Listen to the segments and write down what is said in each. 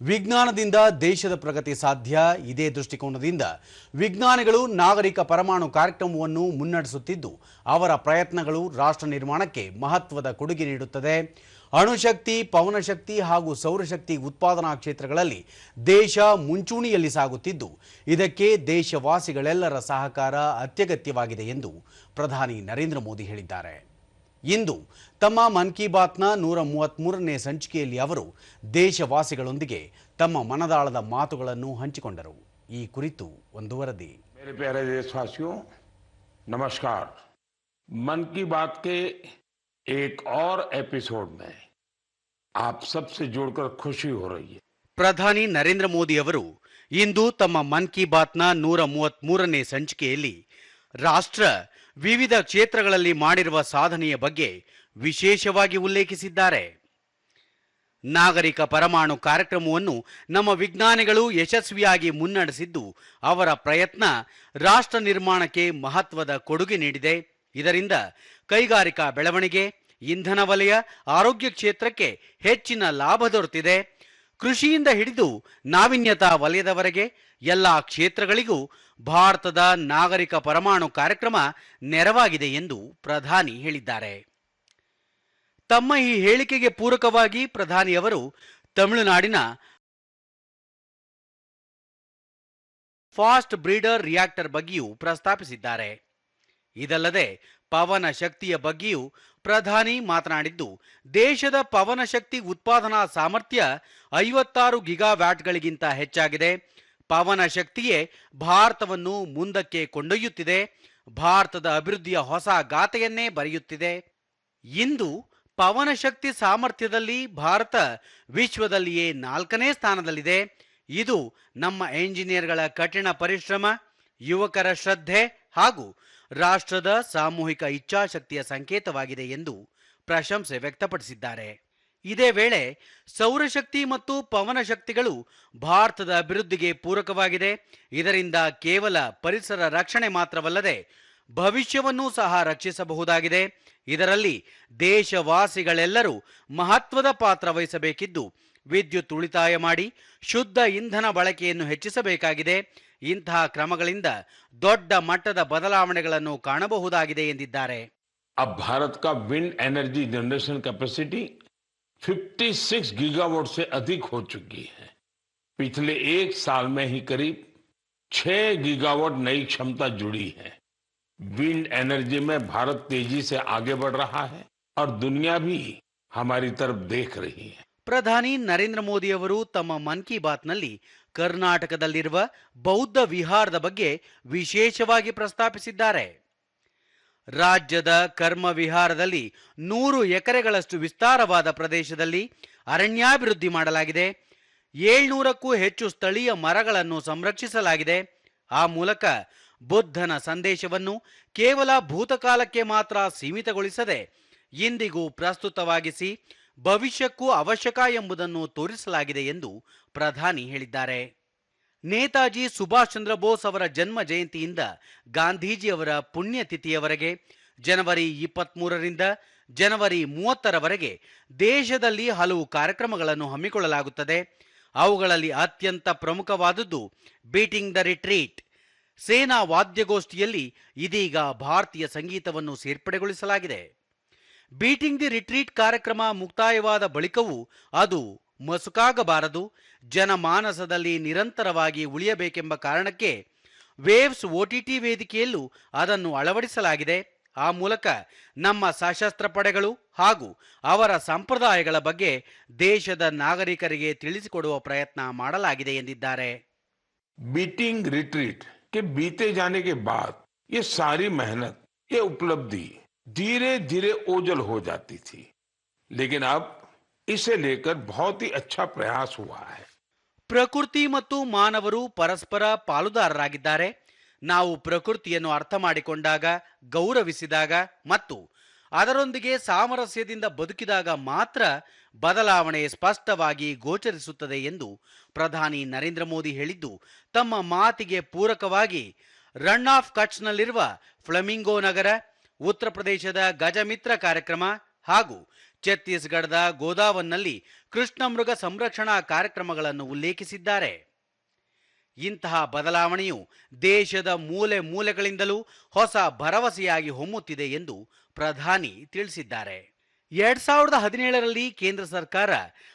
ವಿಜ್ಞಾನದಿಂದ ದೇಶದ ಪ್ರಗತಿ ಸಾಧ್ಯ. ಇದೇ ದೃಷ್ಟಿಕೋನದಿಂದ ವಿಜ್ಞಾನಿಗಳು ನಾಗರಿಕ ಪರಮಾಣು ಕಾರ್ಯಕ್ರಮವನ್ನು ಮುನ್ನಡೆಸುತ್ತಿದ್ದು ಅವರ ಪ್ರಯತ್ನಗಳು ರಾಷ್ಟ್ರ ನಿರ್ಮಾಣಕ್ಕೆ ಮಹತ್ವದ ಕೊಡುಗೆ ನೀಡುತ್ತದೆ. ಅಣುಶಕ್ತಿ, ಪವನಶಕ್ತಿ ಹಾಗೂ ಸೌರಶಕ್ತಿ ಉತ್ಪಾದನಾ ಕ್ಷೇತ್ರಗಳಲ್ಲಿ ದೇಶ ಮುಂಚೂಣಿಯಲ್ಲಿ ಸಾಗುತ್ತಿದ್ದು ಇದಕ್ಕೆ ದೇಶವಾಸಿಗಳೆಲ್ಲರ ಸಹಕಾರ ಅತ್ಯಗತ್ಯವಾಗಿದೆ ಎಂದು ಪ್ರಧಾನಿ ನರೇಂದ್ರ ಮೋದಿ ಹೇಳಿದ್ದಾರೆ. ಇಂದು ತಮ್ಮ ಮನ್ ಕಿ ಬಾತ್ನ 133ನೇ ಸಂಚಿಕೆಯಲ್ಲಿ ಅವರು ದೇಶವಾಸಿಗಳೊಂದಿಗೆ ತಮ್ಮ ಮನದಾಳದ ಮಾತುಗಳನ್ನು ಹಂಚಿಕೊಂಡರು. ಈ ಕುರಿತು ಒಂದು ವರದಿ. मेरे प्यारे देशवासियों, नमस्कार। मन की बात के एक और एपिसोड में आप सबसे जुड़कर खुशी हो रही है. ಪ್ರಧಾನಿ ನರೇಂದ್ರ ಮೋದಿ ಅವರು ಇಂದು ತಮ್ಮ ಮನ್ ಕಿ ಬಾತ್ನ 133ನೇ ಸಂಚಿಕೆಯಲ್ಲಿ ರಾಷ್ಟ್ರ ವಿವಿಧ ಕ್ಷೇತ್ರಗಳಲ್ಲಿ ಮಾಡಿರುವ ಸಾಧನೆಯ ಬಗ್ಗೆ ವಿಶೇಷವಾಗಿ ಉಲ್ಲೇಖಿಸಿದ್ದಾರೆ. ನಾಗರಿಕ ಪರಮಾಣು ಕಾರ್ಯಕ್ರಮವನ್ನು ನಮ್ಮ ವಿಜ್ಞಾನಿಗಳು ಯಶಸ್ವಿಯಾಗಿ ಮುನ್ನಡೆಸಿದ್ದು ಅವರ ಪ್ರಯತ್ನ ರಾಷ್ಟ್ರ ನಿರ್ಮಾಣಕ್ಕೆ ಮಹತ್ವದ ಕೊಡುಗೆ ನೀಡಿದೆ. ಇದರಿಂದ ಕೈಗಾರಿಕಾ ಬೆಳವಣಿಗೆ, ಇಂಧನ ವಲಯ, ಆರೋಗ್ಯ ಕ್ಷೇತ್ರಕ್ಕೆ ಹೆಚ್ಚಿನ ಲಾಭ ದೊರೆತಿದೆ. ಕೃಷಿಯಿಂದ ಹಿಡಿದು ನಾವೀನ್ಯತಾ ವಲಯದವರೆಗೆ ಎಲ್ಲ ಕ್ಷೇತ್ರಗಳಿಗೂ ಭಾರತದ ನಾಗರಿಕ ಪರಮಾಣು ಕಾರ್ಯಕ್ರಮ ನೆರವಾಗಿದೆ ಎಂದು ಪ್ರಧಾನಿ ಹೇಳಿದ್ದಾರೆ. ತಮ್ಮ ಈ ಹೇಳಿಕೆಗೆ ಪೂರಕವಾಗಿ ಪ್ರಧಾನಿ ಅವರು ತಮಿಳುನಾಡಿನ ಫಾಸ್ಟ್ ಬ್ರೀಡರ್ ರಿಯಾಕ್ಟರ್ ಬಗ್ಗೆಯೂ ಪ್ರಸ್ತಾಪಿಸಿದ್ದಾರೆ. ಇದಲ್ಲದೆ ಪವನ ಶಕ್ತಿಯ ಬಗ್ಗೆಯೂ ಪ್ರಧಾನಿ ಮಾತನಾಡಿದ್ದು, ದೇಶದ ಪವನ ಶಕ್ತಿ ಉತ್ಪಾದನಾ ಸಾಮರ್ಥ್ಯ 56 ಗಿಗಾವ್ಯಾಟ್ಗಳಿಗಿಂತ ಹೆಚ್ಚಾಗಿದೆ. ಪವನ ಶಕ್ತಿಯೇ ಭಾರತವನ್ನು ಮುಂದಕ್ಕೆ ಕೊಂಡೊಯ್ಯುತ್ತಿದೆ, ಭಾರತದ ಅಭಿವೃದ್ಧಿಯ ಹೊಸ ಗಾಥೆಯನ್ನೇ ಬರೆಯುತ್ತಿದೆ. ಇಂದು ಪವನ ಶಕ್ತಿ ಸಾಮರ್ಥ್ಯದಲ್ಲಿ ಭಾರತ ವಿಶ್ವದಲ್ಲಿಯೇ 4ನೇ ಸ್ಥಾನದಲ್ಲಿದೆ. ಇದು ನಮ್ಮ ಎಂಜಿನಿಯರ್ಗಳ ಕಠಿಣ ಪರಿಶ್ರಮ, ಯುವಕರ ಶ್ರದ್ಧೆ ಹಾಗೂ ರಾಷ್ಟ್ರದ ಸಾಮೂಹಿಕ ಇಚ್ಛಾಶಕ್ತಿಯ ಸಂಕೇತವಾಗಿದೆ ಎಂದು ಪ್ರಶಂಸೆ ವ್ಯಕ್ತಪಡಿಸಿದ್ದಾರೆ. ಇದೇ ವೇಳೆ ಸೌರಶಕ್ತಿ ಮತ್ತು ಪವನ ಶಕ್ತಿಗಳು ಭಾರತದ ಅಭಿವೃದ್ಧಿಗೆ ಪೂರಕವಾಗಿದೆ. ಇದರಿಂದ ಕೇವಲ ಪರಿಸರ ರಕ್ಷಣೆ ಮಾತ್ರವಲ್ಲದೆ ಭವಿಷ್ಯವನ್ನೂ ಸಹ ರಕ್ಷಿಸಬಹುದಾಗಿದೆ. ಇದರಲ್ಲಿ ದೇಶವಾಸಿಗಳೆಲ್ಲರೂ ಮಹತ್ವದ ಪಾತ್ರ ವಹಿಸಬೇಕಿದ್ದು ವಿದ್ಯುತ್ ಉಳಿತಾಯ ಮಾಡಿ ಶುದ್ಧ ಇಂಧನ ಬಳಕೆಯನ್ನು ಹೆಚ್ಚಿಸಬೇಕಾಗಿದೆ. ಇಂತಹ ಕ್ರಮಗಳಿಂದ ದೊಡ್ಡ ಮಟ್ಟದ ಬದಲಾವಣೆಗಳನ್ನು ಕಾಣಬಹುದಾಗಿದೆ ಎಂದಿದ್ದಾರೆ. अब भारत का wind energy generation capacity 56 gigawatt से अधिक हो चुकी है. पिछले एक साल में ही करीब 6 गीगावाट नई क्षमता जुड़ी है. विंड एनर्जी में भारत तेजी से आगे बढ़ रहा है और दुनिया भी हमारी तरफ देख रही है. ಪ್ರಧಾನಿ ನರೇಂದ್ರ ಮೋದಿ ಅವರು ತಮ್ಮ ಮನ್ ಕಿ ಬಾತ್ನಲ್ಲಿ ಕರ್ನಾಟಕದಲ್ಲಿರುವ ಬೌದ್ಧ ವಿಹಾರದ ಬಗ್ಗೆ ವಿಶೇಷವಾಗಿ ಪ್ರಸ್ತಾಪಿಸಿದ್ದಾರೆ. ರಾಜ್ಯದ ಕರ್ಮ ವಿಹಾರದಲ್ಲಿ 100 ಎಕರೆಗಳಷ್ಟು ವಿಸ್ತಾರವಾದ ಪ್ರದೇಶದಲ್ಲಿ ಅರಣ್ಯಾಭಿವೃದ್ಧಿ ಮಾಡಲಾಗಿದೆ. 700ಕ್ಕೂ ಹೆಚ್ಚು ಸ್ಥಳೀಯ ಮರಗಳನ್ನು ಸಂರಕ್ಷಿಸಲಾಗಿದೆ. ಆ ಮೂಲಕ ಬುದ್ಧನ ಸಂದೇಶವನ್ನು ಕೇವಲ ಭೂತಕಾಲಕ್ಕೆ ಮಾತ್ರ ಸೀಮಿತಗೊಳಿಸದೆ ಇಂದಿಗೂ ಪ್ರಸ್ತುತವಾಗಿಸಿ ಭವಿಷ್ಯಕ್ಕೂ ಅವಶ್ಯಕ ಎಂಬುದನ್ನು ತೋರಿಸಲಾಗಿದೆ ಎಂದು ಪ್ರಧಾನಿ ಹೇಳಿದ್ದಾರೆ. ನೇತಾಜಿ ಸುಭಾಷ್ ಚಂದ್ರ ಬೋಸ್ ಅವರ ಜನ್ಮ ಜಯಂತಿಯಿಂದ ಗಾಂಧೀಜಿಯವರ ಪುಣ್ಯತಿಥಿಯವರೆಗೆ ಜನವರಿ 23ರಿಂದ ಜನವರಿ 30ರವರೆಗೆ ದೇಶದಲ್ಲಿ ಹಲವು ಕಾರ್ಯಕ್ರಮಗಳನ್ನು ಹಮ್ಮಿಕೊಳ್ಳಲಾಗುತ್ತದೆ. ಅವುಗಳಲ್ಲಿ ಅತ್ಯಂತ ಪ್ರಮುಖವಾದದ್ದು ಬೀಟಿಂಗ್ ದ ರಿಟ್ರೀಟ್. ಸೇನಾ ವಾದ್ಯಗೋಷ್ಠಿಯಲ್ಲಿ ಇದೀಗ ಭಾರತೀಯ ಸಂಗೀತವನ್ನು ಸೇರ್ಪಡೆಗೊಳಿಸಲಾಗಿದೆ. ಬೀಟಿಂಗ್ ದಿ ರಿಟ್ರೀಟ್ ಕಾರ್ಯಕ್ರಮ ಮುಕ್ತಾಯವಾದ ಬಳಿಕವೂ ಅದು ಮಸುಕಾಗಬಾರದು, ಜನಮಾನಸದಲ್ಲಿ ನಿರಂತರವಾಗಿ ಉಳಿಯಬೇಕೆಂಬ ಕಾರಣಕ್ಕೆ ವೇವ್ಸ್ OTT ವೇದಿಕೆಯಲ್ಲೂ ಅದನ್ನು ಅಳವಡಿಸಲಾಗಿದೆ. ಆ ಮೂಲಕ ನಮ್ಮ ಸಶಸ್ತ್ರ ಪಡೆಗಳು ಹಾಗೂ ಅವರ ಸಂಪ್ರದಾಯಗಳ ಬಗ್ಗೆ ದೇಶದ ನಾಗರಿಕರಿಗೆ ತಿಳಿಸಿಕೊಡುವ ಪ್ರಯತ್ನ ಮಾಡಲಾಗಿದೆ ಎಂದಿದ್ದಾರೆ. बीटिंग रिट्रीट के बीते जाने के बाद ये सारी मेहनत, ये उपलब्धि धीरे धीरे ओझल हो जाती थी, लेकिन अब इसे लेकर बहुत ही अच्छा प्रयास हुआ है. ಪ್ರಕೃತಿ ಮತ್ತು ಮಾನವರು ಪರಸ್ಪರ ಪಾಲುದಾರರಾಗಿದ್ದಾರೆ. ನಾವು ಪ್ರಕೃತಿಯನ್ನು ಅರ್ಥ ಮಾಡಿಕೊಂಡಾಗ, ಗೌರವಿಸಿದಾಗ ಮತ್ತು ಅದರೊಂದಿಗೆ ಸಾಮರಸ್ಯದಿಂದ ಬದುಕಿದಾಗ ಮಾತ್ರ ಬದಲಾವಣೆ ಸ್ಪಷ್ಟವಾಗಿ ಗೋಚರಿಸುತ್ತದೆ ಎಂದು ಪ್ರಧಾನಿ ನರೇಂದ್ರ ಮೋದಿ ಹೇಳಿದ್ದು ತಮ್ಮ ಮಾತಿಗೆ ಪೂರಕವಾಗಿ ರನ್ ಆಫ್ ಕಚ್ನಲ್ಲಿರುವ ಫ್ಲೆಮಿಂಗೋ ನಗರ, ಉತ್ತರ ಪ್ರದೇಶದ ಗಜಮಿತ್ರ ಕಾರ್ಯಕ್ರಮ ಹಾಗೂ ಛತ್ತೀಸ್ಗಢದ ಗೋದಾವನ್ನಲ್ಲಿ ಕೃಷ್ಣಮೃಗ ಸಂರಕ್ಷಣಾ ಕಾರ್ಯಕ್ರಮಗಳನ್ನು ಉಲ್ಲೇಖಿಸಿದ್ದಾರೆ. ಇಂತಹ ಬದಲಾವಣೆಯು ದೇಶದ ಮೂಲೆ ಮೂಲೆಗಳಿಂದಲೂ ಹೊಸ ಭರವಸೆಯಾಗಿ ಹೊಮ್ಮುತ್ತಿದೆ ಎಂದು ಪ್ರಧಾನಿ ತಿಳಿಸಿದ್ದಾರೆ. 2017ರಲ್ಲಿ ಕೇಂದ್ರ ಸರ್ಕಾರ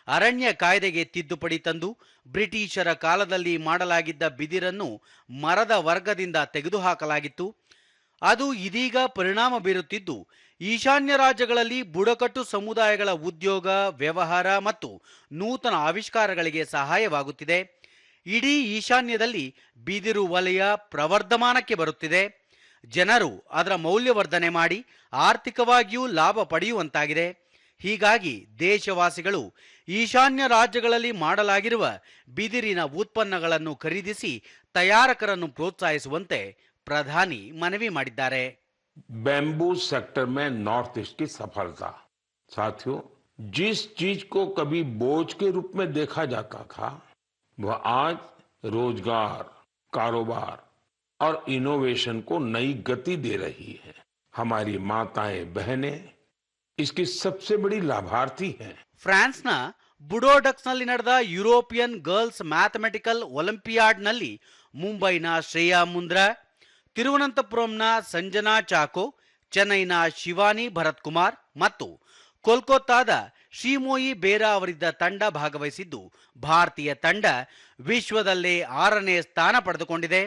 ಅರಣ್ಯ ಕಾಯ್ದೆಗೆ ತಿದ್ದುಪಡಿ ತಂದು ಬ್ರಿಟಿಷರ ಕಾಲದಲ್ಲಿ ಮಾಡಲಾಗಿದ್ದ ಬಿದಿರನ್ನು ಮರದ ವರ್ಗದಿಂದ ತೆಗೆದುಹಾಕಲಾಗಿತ್ತು. ಅದು ಇದೀಗ ಪರಿಣಾಮ ಬೀರುತ್ತಿದ್ದು ಈಶಾನ್ಯ ರಾಜ್ಯಗಳಲ್ಲಿ ಬುಡಕಟ್ಟು ಸಮುದಾಯಗಳ ಉದ್ಯೋಗ, ವ್ಯವಹಾರ ಮತ್ತು ನೂತನ ಆವಿಷ್ಕಾರಗಳಿಗೆ ಸಹಾಯವಾಗುತ್ತಿದೆ. ಇಡೀ ಈಶಾನ್ಯದಲ್ಲಿ ಬಿದಿರು ವಲಯ ಪ್ರವರ್ಧಮಾನಕ್ಕೆ ಬರುತ್ತಿದೆ. ಜನರು ಅದರ ಮೌಲ್ಯವರ್ಧನೆ ಮಾಡಿ ಆರ್ಥಿಕವಾಗಿಯೂ ಲಾಭ ಪಡೆಯುವಂತಾಗಿದೆ. ಹೀಗಾಗಿ ದೇಶವಾಸಿಗಳು ಈಶಾನ್ಯ ರಾಜ್ಯಗಳಲ್ಲಿ ಮಾಡಲಾಗಿರುವ ಬಿದಿರಿನ ಉತ್ಪನ್ನಗಳನ್ನು ಖರೀದಿಸಿ ತಯಾರಕರನ್ನು ಪ್ರೋತ್ಸಾಹಿಸುವಂತೆ ಪ್ರಧಾನಿ ಮನವಿ ಮಾಡಿದ್ದಾರೆ. बैम्बू सेक्टर में नॉर्थ ईस्ट की सफलता, साथियों, जिस चीज को कभी बोझ के रूप में देखा जाता था वह आज रोजगार, कारोबार और इनोवेशन को नई गति दे रही है. हमारी माताएं बहनें इसकी सबसे बड़ी लाभार्थी हैं. ಫ್ರಾನ್ಸ್ನ ಬುಡೋಡಕ್ಸ್ನಲ್ಲಿ ನಡೆದ ಯುರೋಪಿಯನ್ ಗರ್ಲ್ಸ್ ಮ್ಯಾಥಮೆಟಿಕಲ್ ಒಲಿಂಪಿಯಾಡ್ನಲ್ಲಿ ಮುಂಬೈನ ಶ್ರೇಯಾ ಮುಂದ್ರಾ, ತಿರುವನಂತಪುರಂನ ಸಂಜನಾ ಚಾಕೋ, ಚೆನ್ನೈನ ಶಿವಾನಿ ಭರತ್ ಕುಮಾರ್ ಮತ್ತು ಕೋಲ್ಕತ್ತಾದ ಶ್ರೀಮೋಯಿ ಬೇರಾ ಅವರಿದ್ದ ತಂಡ ಭಾಗವಹಿಸಿದ್ದು ಭಾರತೀಯ ತಂಡ ವಿಶ್ವದಲ್ಲೇ 6ನೇ ಸ್ಥಾನ ಪಡೆದುಕೊಂಡಿದೆ.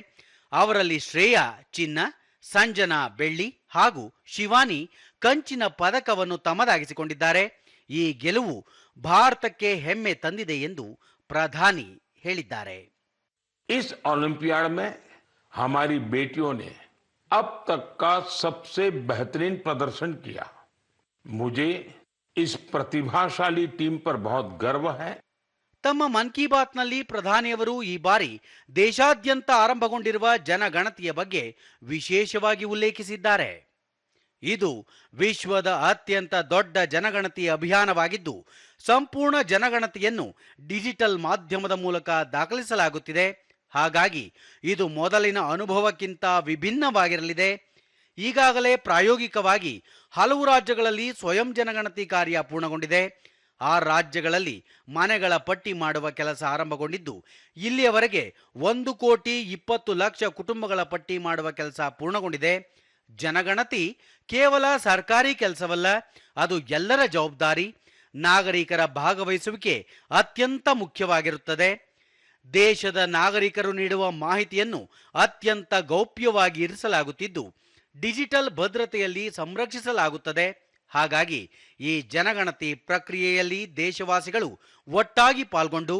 ಅವರಲ್ಲಿ ಶ್ರೇಯಾ ಚಿನ್ನ, ಸಂಜನಾ ಬೆಳ್ಳಿ ಹಾಗೂ ಶಿವಾನಿ ಕಂಚಿನ ಪದಕವನ್ನು ತಮ್ಮದಾಗಿಸಿಕೊಂಡಿದ್ದಾರೆ. ಈ ಗೆಲುವು ಭಾರತಕ್ಕೆ ಹೆಮ್ಮೆ ತಂದಿದೆ ಎಂದು ಪ್ರಧಾನಿ ಹೇಳಿದ್ದಾರೆ. इस ओलंपियाड में हमारी बेटियों ने अब तक का सबसे बेहतरीन प्रदर्शन किया. मुझे इस प्रतिभाशाली टीम पर बहुत गर्व है. ತಮ್ಮ ಮನ್ ಕಿ ಬಾತ್ನಲ್ಲಿ ಪ್ರಧಾನಿಯವರು ಈ ಬಾರಿ ದೇಶಾದ್ಯಂತ ಆರಂಭಗೊಂಡಿರುವ ಜನಗಣತಿಯ ಬಗ್ಗೆ ವಿಶೇಷವಾಗಿ ಉಲ್ಲೇಖಿಸಿದ್ದಾರೆ. ಇದು ವಿಶ್ವದ ಅತ್ಯಂತ ದೊಡ್ಡ ಜನಗಣತಿ ಅಭಿಯಾನವಾಗಿದ್ದು ಸಂಪೂರ್ಣ ಜನಗಣತಿಯನ್ನು ಡಿಜಿಟಲ್ ಮಾಧ್ಯಮದ ಮೂಲಕ ದಾಖಲಿಸಲಾಗುತ್ತಿದೆ. ಹಾಗಾಗಿ ಇದು ಮೊದಲಿನ ಅನುಭವಕ್ಕಿಂತ ವಿಭಿನ್ನವಾಗಿರಲಿದೆ. ಈಗಾಗಲೇ ಪ್ರಾಯೋಗಿಕವಾಗಿ ಹಲವು ರಾಜ್ಯಗಳಲ್ಲಿ ಸ್ವಯಂ ಜನಗಣತಿ ಕಾರ್ಯ ಪೂರ್ಣಗೊಂಡಿದೆ. ಆ ರಾಜ್ಯಗಳಲ್ಲಿ ಮನೆಗಳ ಪಟ್ಟಿ ಮಾಡುವ ಕೆಲಸ ಆರಂಭಗೊಂಡಿದ್ದು ಇಲ್ಲಿಯವರೆಗೆ 1,20,00,000 ಕುಟುಂಬಗಳ ಪಟ್ಟಿ ಮಾಡುವ ಕೆಲಸ ಪೂರ್ಣಗೊಂಡಿದೆ. ಜನಗಣತಿ ಕೇವಲ ಸರ್ಕಾರಿ ಕೆಲಸವಲ್ಲ, ಅದು ಎಲ್ಲರ ಜವಾಬ್ದಾರಿ. ನಾಗರಿಕರ ಭಾಗವಹಿಸುವಿಕೆ ಅತ್ಯಂತ ಮುಖ್ಯವಾಗಿರುತ್ತದೆ. ದೇಶದ ನಾಗರಿಕರು ನೀಡುವ ಮಾಹಿತಿಯನ್ನು ಅತ್ಯಂತ ಗೌಪ್ಯವಾಗಿ ಇರಿಸಲಾಗುತ್ತಿದ್ದು ಡಿಜಿಟಲ್ ಭದ್ರತೆಯಲ್ಲಿ ಸಂರಕ್ಷಿಸಲಾಗುತ್ತದೆ. ಹಾಗಾಗಿ ಈ ಜನಗಣತಿ ಪ್ರಕ್ರಿಯೆಯಲ್ಲಿ ದೇಶವಾಸಿಗಳು ಒಟ್ಟಾಗಿ ಪಾಲ್ಗೊಂಡು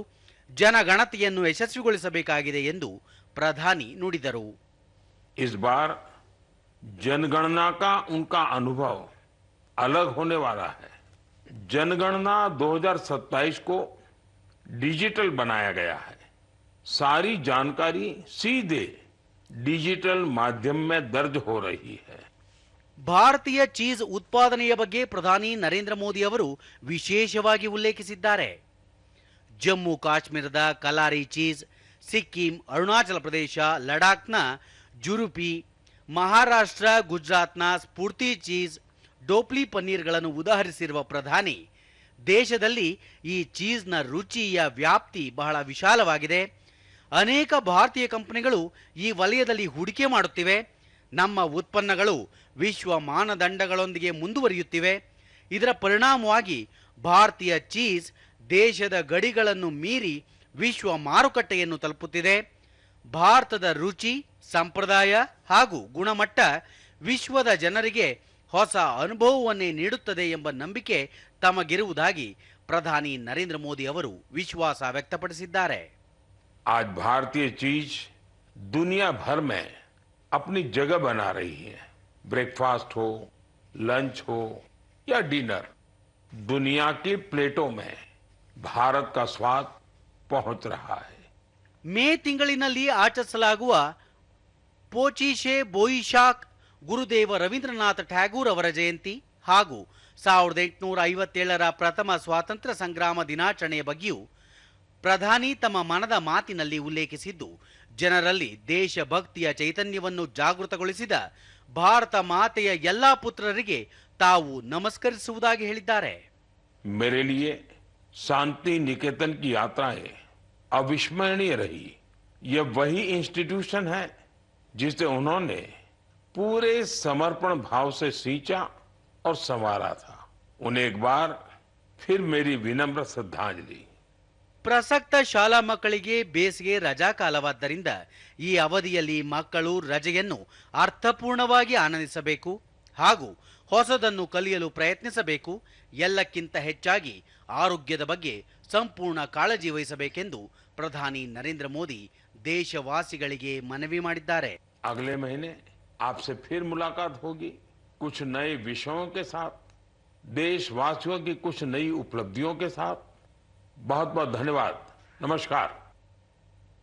ಜನಗಣತಿಯನ್ನು ಯಶಸ್ವಿಗೊಳಿಸಬೇಕಾಗಿದೆ ಎಂದು ಪ್ರಧಾನಿ ನುಡಿದರು. इस बार जनगणना का उनका अनुभव अलग होने वाला है. जनगणना 2027 को डिजिटल बनाया गया है. सारी जानकारी सीधे डिजिटल माध्यम में दर्ज हो रही है. ಭಾರತೀಯ ಚೀಸ್ ಉತ್ಪಾದನೆಯ ಬಗ್ಗೆ ಪ್ರಧಾನಿ ನರೇಂದ್ರ ಮೋದಿ ಅವರು ವಿಶೇಷವಾಗಿ ಉಲ್ಲೇಖಿಸಿದ್ದಾರೆ. ಜಮ್ಮು ಕಾಶ್ಮೀರದ ಕಲಾರಿ ಚೀಸ್, ಸಿಕ್ಕಿಂ, ಅರುಣಾಚಲ ಪ್ರದೇಶ, ಲಡಾಖ್ನ ಜುರುಪಿ, ಮಹಾರಾಷ್ಟ್ರ, ಗುಜರಾತ್ನ ಸ್ಫೂರ್ತಿ ಚೀಸ್, ಡೋಪ್ಲಿ ಪನ್ನೀರ್ಗಳನ್ನು ಉದಾಹರಿಸಿರುವ ಪ್ರಧಾನಿ ದೇಶದಲ್ಲಿ ಈ ಚೀಸ್ನ ರುಚಿಯ ವ್ಯಾಪ್ತಿ ಬಹಳ ವಿಶಾಲವಾಗಿದೆ. ಅನೇಕ ಭಾರತೀಯ ಕಂಪನಿಗಳು ಈ ವಲಯದಲ್ಲಿ ಹೂಡಿಕೆ ಮಾಡುತ್ತಿವೆ. ನಮ್ಮ ಉತ್ಪನ್ನಗಳು ವಿಶ್ವ ಮಾನದಂಡಗಳೊಂದಿಗೆ ಮುಂದುವರಿಯುತ್ತಿವೆ. ಇದರ ಪರಿಣಾಮವಾಗಿ ಭಾರತೀಯ ಚೀಸ್ ದೇಶದ ಗಡಿಗಳನ್ನು ಮೀರಿ ವಿಶ್ವ ಮಾರುಕಟ್ಟೆಯನ್ನು ತಲುಪುತ್ತಿದೆ. ಭಾರತದ ರುಚಿ, ಸಂಪ್ರದಾಯ ಹಾಗೂ ಗುಣಮಟ್ಟ ವಿಶ್ವದ ಜನರಿಗೆ ಹೊಸ ಅನುಭವವನ್ನೇ ನೀಡುತ್ತದೆ ಎಂಬ ನಂಬಿಕೆ ತಮಗಿರುವುದಾಗಿ ಪ್ರಧಾನಿ ನರೇಂದ್ರ ಮೋದಿ ಅವರು ವಿಶ್ವಾಸ ವ್ಯಕ್ತಪಡಿಸಿದ್ದಾರೆ. आज भारतीय चीज दुनिया भर में अपनी जगह बना रही है. ब्रेकफास्ट हो, लंच हो या डिनर, दुनिया की प्लेटों में भारत का स्वाद पहुंच रहा है. ಮೇ ತಿಂಗಳಿನಲ್ಲಿ ಆಚರಿಸಲಾಗುವ ಪೋಚಿಶೆ ಬೋಯಿಶಾಕ್ ಗುರುದೇವ ರವೀಂದ್ರನಾಥ ಟ್ಯಾಗೂರ್ ಅವರ ಜಯಂತಿ ಹಾಗೂ 1857ರ ಪ್ರಥಮ ಸ್ವಾತಂತ್ರ್ಯ ಸಂಗ್ರಾಮ ದಿನಾಚರಣೆಯ ಬಗ್ಗೆಯೂ ಪ್ರಧಾನಿ ತಮ್ಮ ಮನದ ಮಾತಿನಲ್ಲಿ ಉಲ್ಲೇಖಿಸಿದ್ದು ಜನರಲ್ಲಿ ದೇಶಭಕ್ತಿಯ ಚೈತನ್ಯವನ್ನು ಜಾಗೃತಗೊಳಿಸಿದ ಭಾರತ ಮಾತೆಯ ಎಲ್ಲಾ ಪುತ್ರರಿಗೆ ತಾವು ನಮಸ್ಕರಿಸುವುದಾಗಿ ಹೇಳಿದ್ದಾರೆ. मेरे लिए शांति निकेतन की यात्राएं अविस्मरणीय रही। ये वही इंस्टीट्यूशन है जिसे उन्होंने पूरे समर्पण भाव से सींचा और संवारा था। उन्हें एक बार फिर मेरी विनम्र श्रद्धांजलि। ಪ್ರಸಕ್ತ ಶಾಲಾ ಮಕ್ಕಳಿಗೆ ಬೇಸಿಗೆ ರಜಾ ಕಾಲವಾದ್ದರಿಂದ ಈ ಅವಧಿಯಲ್ಲಿ ಮಕ್ಕಳು ರಜೆಯನ್ನು ಅರ್ಥಪೂರ್ಣವಾಗಿ ಆನಂದಿಸಬೇಕು ಹಾಗೂ ಹೊಸದನ್ನು ಕಲಿಯಲು ಪ್ರಯತ್ನಿಸಬೇಕು. ಎಲ್ಲಕ್ಕಿಂತ ಹೆಚ್ಚಾಗಿ ಆರೋಗ್ಯದ ಬಗ್ಗೆ ಸಂಪೂರ್ಣ ಕಾಳಜಿ ವಹಿಸಬೇಕೆಂದು ಪ್ರಧಾನಿ ನರೇಂದ್ರ ಮೋದಿ ದೇಶವಾಸಿಗಳಿಗೆ ಮನವಿ ಮಾಡಿದ್ದಾರೆ. अगले महीने आपसे फिर मुलाकात होगी, कुछ नए विषयों के साथ, देशवासियों की कुछ नई उपलब्धियों के साथ। बहुत बहुत धन्यवाद। नमस्कार।